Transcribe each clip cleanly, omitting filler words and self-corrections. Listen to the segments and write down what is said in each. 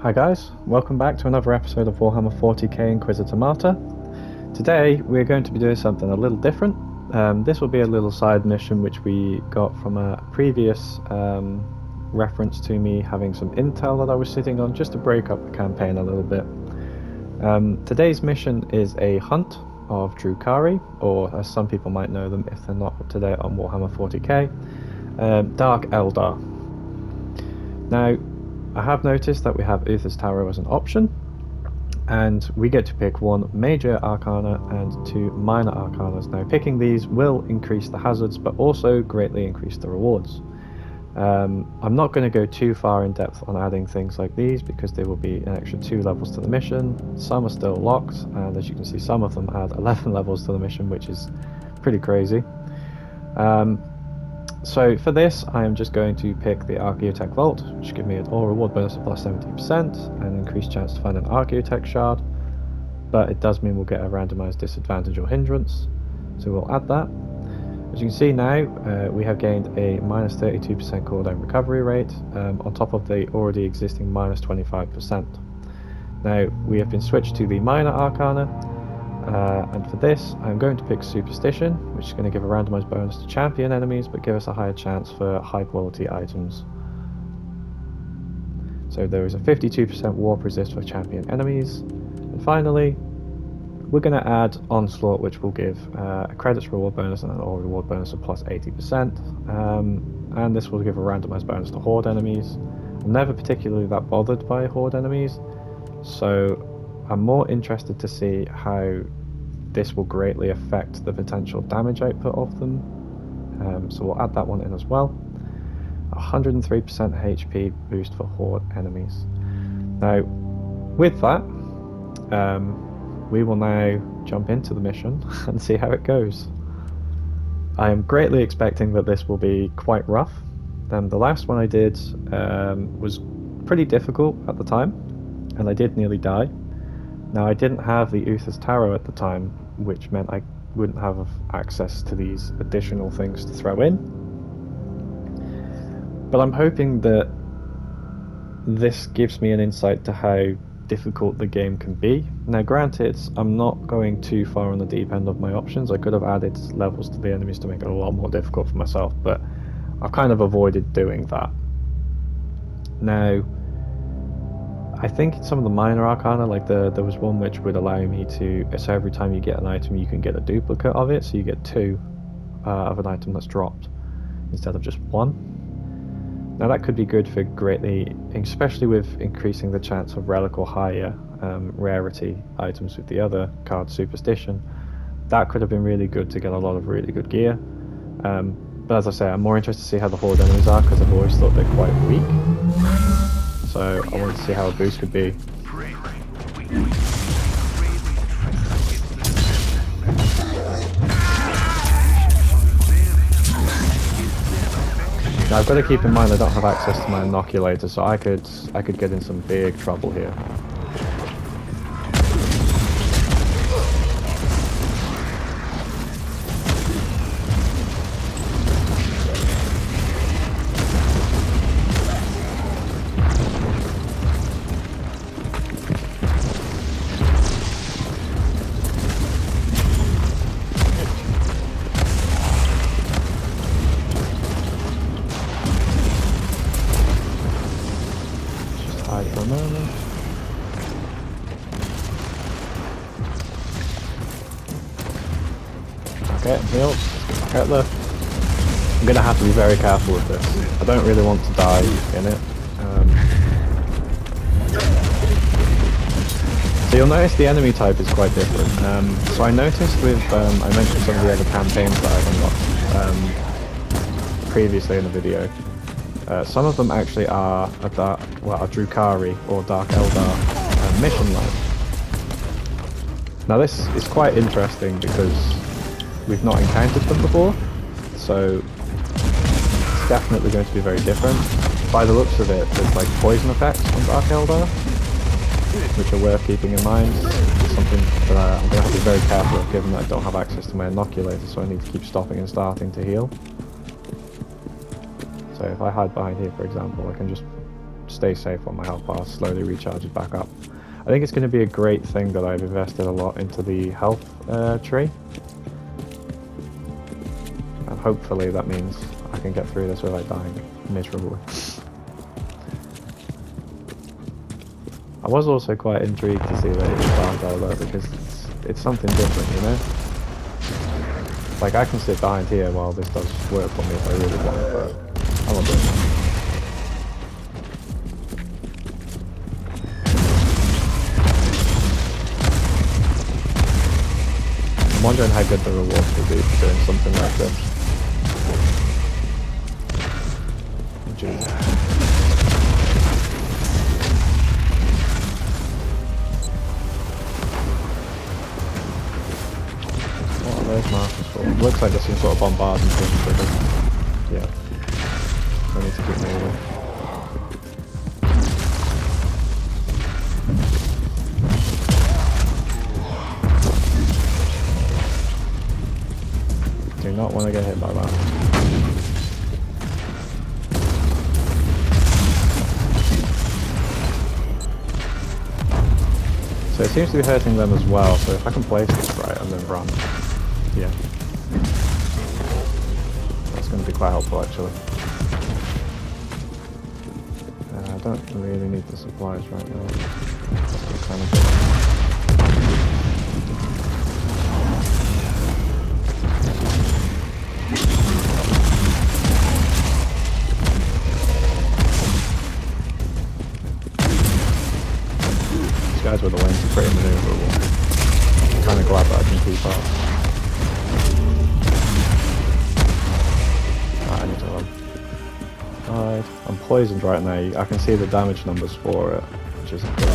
Hi guys, welcome back to another episode of Warhammer 40k Inquisitor Martyr. Today we're going to be doing something a little different. This will be a little side mission which we got from a previous reference to me having some intel that I was sitting on just to break up the campaign a little bit. Today's mission is a hunt of Drukhari, or as some people might know them if they're not up to date on Warhammer 40k, Dark Eldar. Now, I have noticed that we have Uther's Tower as an option, and we get to pick one major arcana and two minor arcanas. Now, picking these will increase the hazards, but also greatly increase the rewards. I'm not going to go too far in depth on adding things like these because they will be an extra 2 levels to the mission. Some are still locked, and as you can see, some of them add 11 levels to the mission, which is pretty crazy. So for this, I am just going to pick the Archaeotech Vault, which gives me an all reward bonus of plus 70% and increased chance to find an Archaeotech shard, but it does mean we'll get a randomized disadvantage or hindrance, so we'll add that. As you can see now, we have gained a minus 32% cooldown recovery rate on top of the already existing minus 25%. Now, we have been switched to the minor arcana, and for this I'm going to pick Superstition, which is going to give a randomized bonus to champion enemies but give us a higher chance for high quality items. So there is a 52% warp resist for champion enemies, and finally we're going to add Onslaught, which will give a credits reward bonus and an all reward bonus of plus 80%, and this will give a randomized bonus to horde enemies. I'm never particularly that bothered by horde enemies, so I'm more interested to see how this will greatly affect the potential damage output of them, so we'll add that one in as well. 103% HP boost for horde enemies. Now, with that, we will now jump into the mission and see how it goes. I am greatly expecting that this will be quite rough. The last one I did was pretty difficult at the time, and I did nearly die. Now, I didn't have the Uther's Tower at the time, which meant I wouldn't have access to these additional things to throw in. But I'm hoping that this gives me an insight to how difficult the game can be. Now, granted, I'm not going too far on the deep end of my options. I could have added levels to the enemies to make it a lot more difficult for myself, but I've kind of avoided doing that. Now, I think in some of the minor arcana, like there was one which would allow me to, so every time you get an item you can get a duplicate of it, so you get 2 of an item that's dropped instead of just 1. Now that could be good for greatly, especially with increasing the chance of relic or higher rarity items with the other card, Superstition. That could have been really good to get a lot of really good gear. But as I say, I'm more interested to see how the horde enemies are, because I've always thought they're quite weak. So I wanted to see how a boost could be. Now I've got to keep in mind I don't have access to my inoculator, so I could get in some big trouble here. For a moment. Okay, healed. Get there. I'm gonna have to be very careful with this. I don't really want to die in it. So you'll notice the enemy type is quite different. So I noticed with, I mentioned some of the other campaigns that I've unlocked previously in the video. Some of them actually are a Drukhari or Dark Eldar mission line. Now this is quite interesting because we've not encountered them before, so it's definitely going to be very different. By the looks of it, there's like poison effects on Dark Eldar, which are worth keeping in mind. It's something that I'm going to have to be very careful of, given that I don't have access to my inoculator, so I need to keep stopping and starting to heal. So if I hide behind here, for example, I can just stay safe on my health bar, slowly recharges back up. I think it's going to be a great thing that I've invested a lot into the health tree. And hopefully that means I can get through this without dying miserably. I was also quite intrigued to see that it was Dark Elder because it's something different, you know? Like, I can sit behind here while this does work for me if I really want, but I won't do it. I'm wondering how good the rewards will be for doing something like this. Jeez. What are those markers for? Looks like there's some sort of bombarding thing, but yeah. I need to keep moving. Do not want to get hit by that. So it seems to be hurting them as well, so if I can place this right and then run, yeah. That's going to be quite helpful actually. I don't really need the supplies right now. That's kind of good. Guys with the wings are pretty maneuverable. I'm kind of glad that I can keep up. I need to run. Alright, I'm poisoned right now. I can see the damage numbers for it, which isn't good.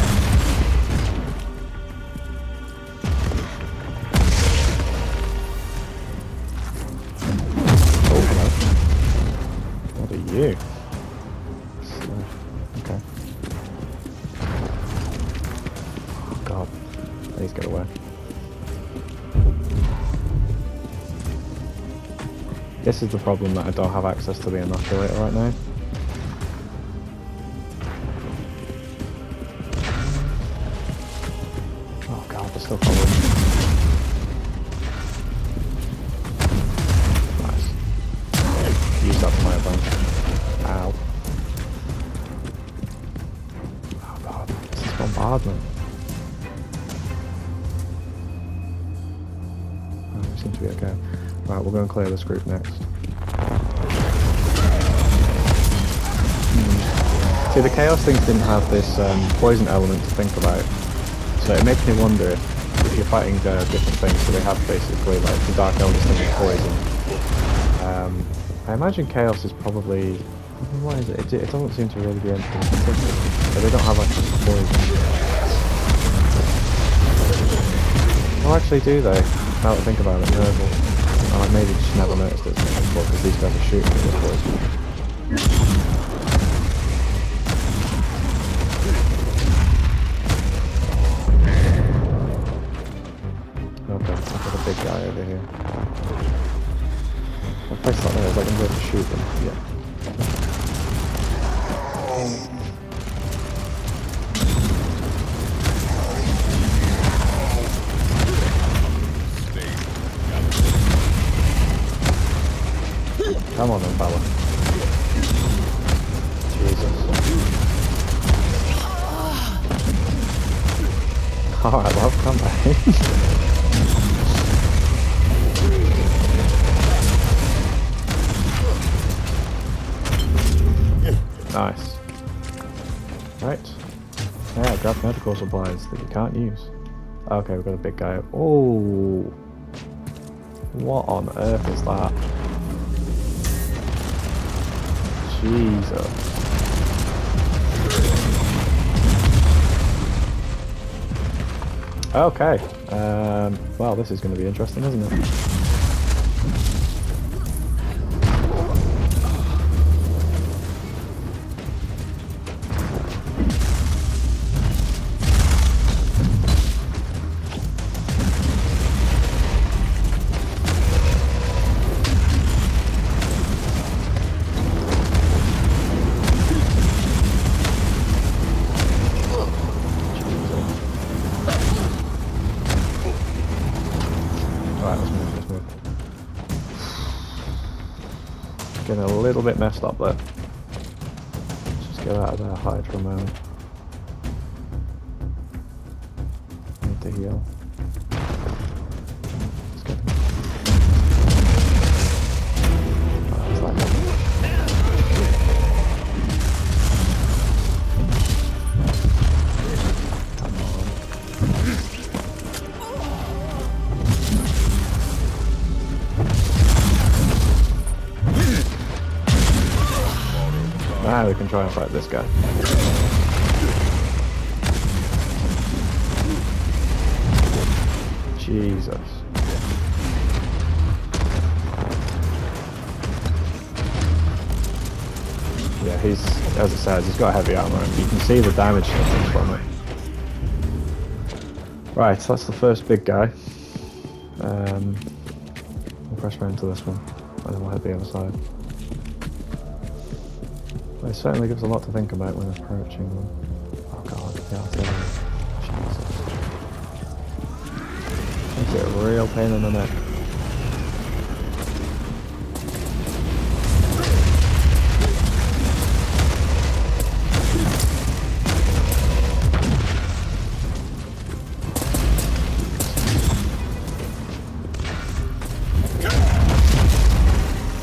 Oh, hello. What are you? Okay. God, please get away. This is the problem, that I don't have access to the inoculator right now. Oh god, they're still following me. Nice. Yeah, use that for my advantage. Ow. Oh god, this is bombardment. We seem to be okay. Right, we'll go and clear this group next. See, the Chaos things didn't have this poison element to think about, so it makes me wonder if you're fighting different things, so they have basically, like, the Dark Elders thing is poison. I imagine Chaos is probably... what is it? It doesn't seem to really be anything particular, but they don't have access to poison. Oh, actually do they? Now that I think about it, no. I maybe just never noticed it before because these guys are shooting me with poison. Okay, I've got a big guy over here. I'll place that there, is that going to be able to shoot them? Yeah. Come on then, fella. Jesus. Alright, love, come back. Nice. Right. Yeah, grab medical supplies that you can't use. Okay, we've got a big guy. Oh, what on earth is that? Jesus. Okay. Well, this is going to be interesting, isn't it? little bit messed up there. Let's just get out of there, hide for a moment. Need to heal. Let's get him. Oh, it's like that. Now we can try and fight this guy. Jesus. Yeah, he's, as I said, he's got heavy armor and you can see the damage from it. Right, so that's the first big guy. We'll press right into this one, and then we'll head the other side. It certainly gives a lot to think about when approaching them. Oh god, the artillery. Jesus. Makes it a real pain in the neck.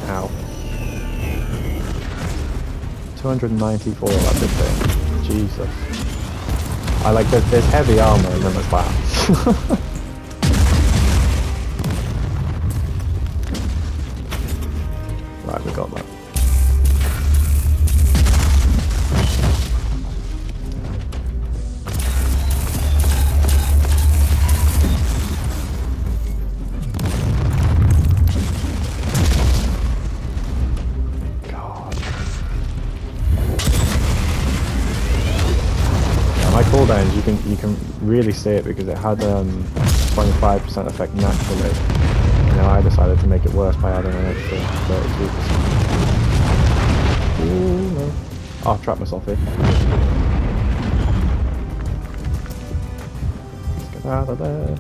Ow. 294 that big thing. Jesus. I like that there's heavy armor and then there's that. Right, we got that. My cooldowns, you can really see it because it had 25% effect naturally. You know, I decided to make it worse by adding an extra 32%. Ooh, no. Oh, I've trapped myself here. Let's get out of there.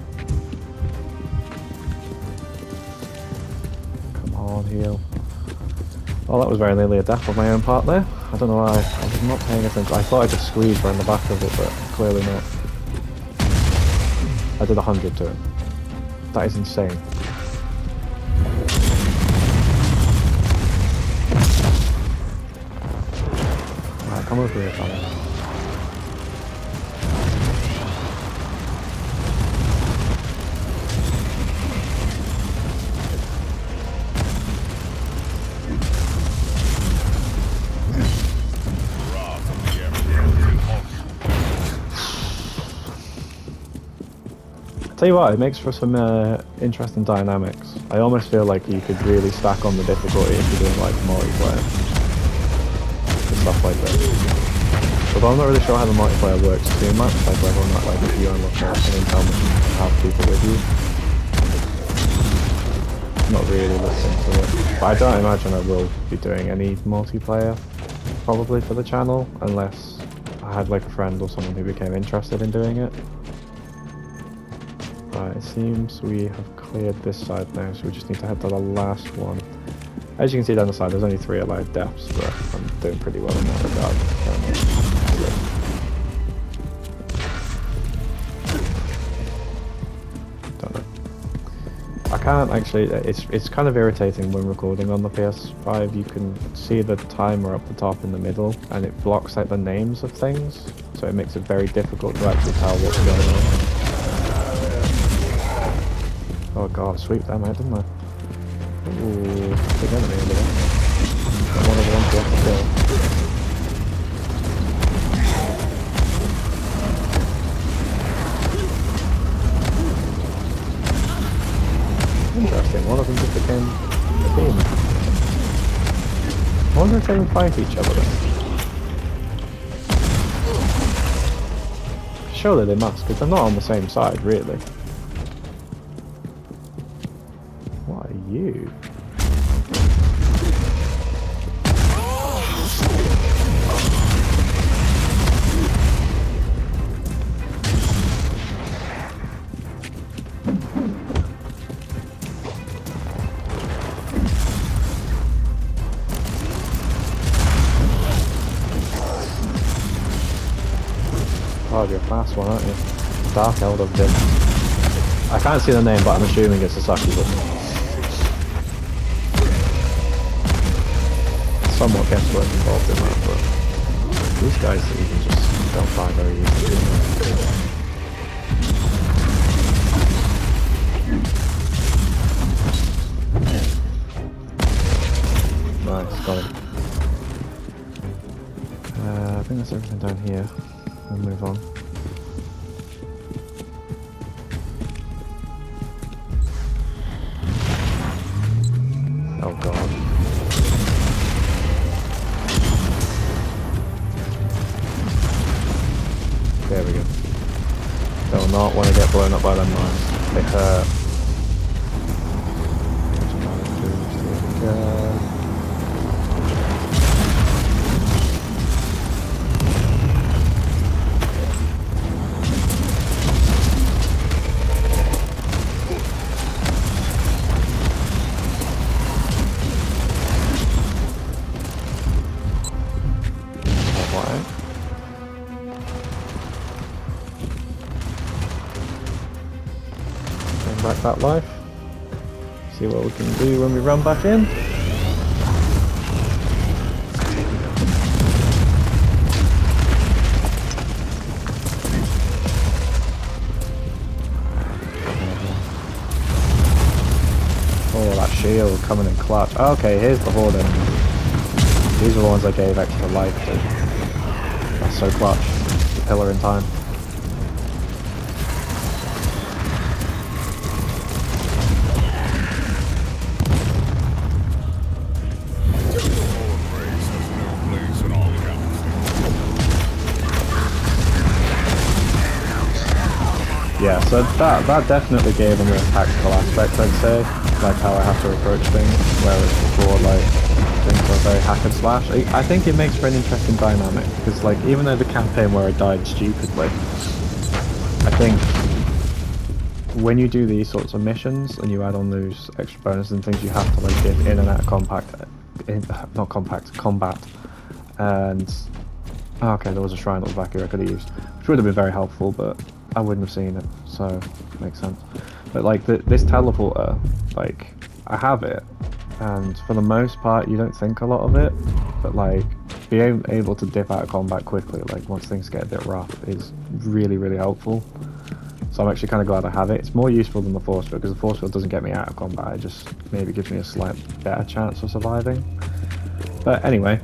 Come on, heal. Well, that was very nearly a death on my own part there. I don't know why. I was not paying attention. I thought I just squeezed around the back of it, but clearly not. I did 100 to it. That is insane. Alright, come over here, fella. Tell you what, it makes for some interesting dynamics. I almost feel like you could really stack on the difficulty if you're doing like multiplayer and stuff like that. Although I'm not really sure how the multiplayer works too much, like whether or not like if you unlock it and then come and have people with you. Not really listening to it. But I don't imagine I will be doing any multiplayer probably for the channel unless I had like a friend or someone who became interested in doing it. Right, it seems we have cleared this side now, so we just need to head to the last one. As you can see down the side, there's only 3 allowed deaths, but I'm doing pretty well in that regard. Don't know. I can't actually, it's kind of irritating when recording on the PS5. You can see the timer up the top in the middle, and it blocks out the names of things, so it makes it very difficult to actually tell what's going on. Oh god, sweep them out, didn't I? Ooh, big enemy over there. Got one of the ones we have to kill. Interesting, one of them just became a team. I wonder if they can fight each other then. Surely they must, because they're not on the same side, really. What are you? Oh, you're a fast one, aren't you? Dark Elder Vim. I can't see the name, but I'm assuming it's a succubus. Somewhat guesswork involved in that, but these guys even just don't die very easily. Nice, got him. I think that's everything down here. We'll move on. Oh god. There we go. They'll not want to get blown up by them mines. They hurt. Back that life. See what we can do when we run back in. Oh, that shield coming in clutch. Okay, here's the horde enemy. These are the ones I gave extra life to. That's so clutch. The pillar in time. Yeah, so that definitely gave them a tactical aspect, I'd say, like how I have to approach things, whereas before, like, things were very hack and slash. I think it makes for an interesting dynamic, because, like, even though the campaign where I died stupidly, I think when you do these sorts of missions, and you add on those extra bonuses and things, you have to, like, give in and out combat, and... okay, there was a shrine that was back here I could have used, which would have been very helpful, but I wouldn't have seen it, so makes sense. But like this teleporter, like I have it, and for the most part you don't think a lot of it, but like being able to dip out of combat quickly, like once things get a bit rough, is really, really helpful. So I'm actually kind of glad I have it. It's more useful than the force field, because the force field doesn't get me out of combat, it just maybe gives me a slight better chance of surviving. But anyway,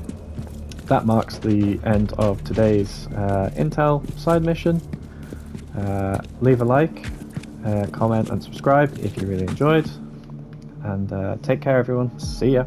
that marks the end of today's Intel side mission. Leave a like, comment and subscribe if you really enjoyed, and take care everyone. See ya.